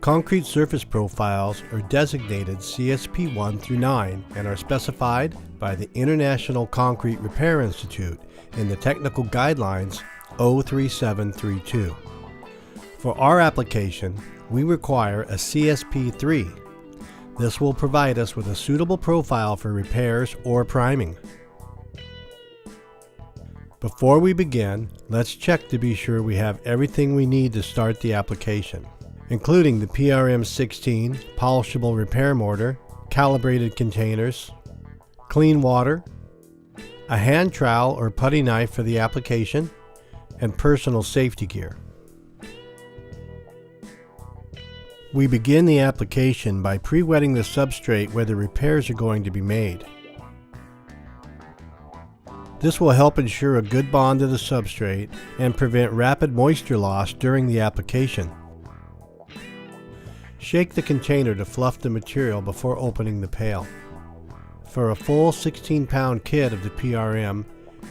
Concrete surface profiles are designated CSP 1 through 9 and are specified by the International Concrete Repair Institute in the Technical Guidelines 03732. For our application, we require a CSP 3. This will provide us with a suitable profile for repairs or priming. Before we begin, let's check to be sure we have everything we need to start the application, including the PRM-16 Polishable Repair Mortar, calibrated containers, clean water, a hand trowel or putty knife for the application, and personal safety gear. We begin the application by pre-wetting the substrate where the repairs are going to be made. This will help ensure a good bond to the substrate and prevent rapid moisture loss during the application. Shake the container to fluff the material before opening the pail. For a full 16-pound kit of the PRM,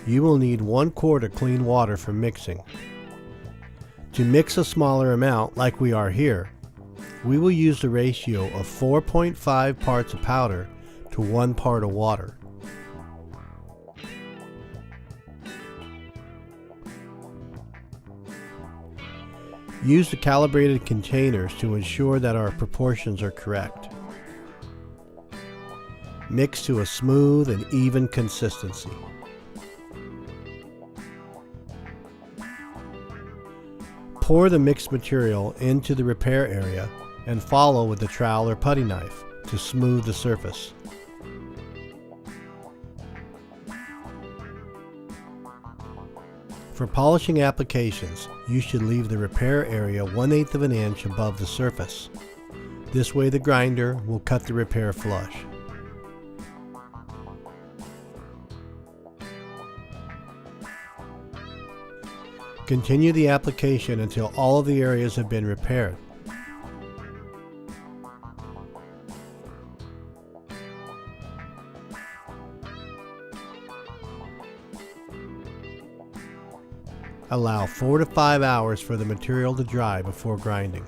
you will need 1 quart of clean water for mixing. To mix a smaller amount like we are here, we will use the ratio of 4.5 parts of powder to 1 part of water. Use the calibrated containers to ensure that our proportions are correct. Mix to a smooth and even consistency. Pour the mixed material into the repair area and follow with the trowel or putty knife to smooth the surface. For polishing applications, you should leave the repair area 1/8 of an inch above the surface. This way the grinder will cut the repair flush. Continue the application until all of the areas have been repaired. Allow 4 to 5 hours for the material to dry before grinding.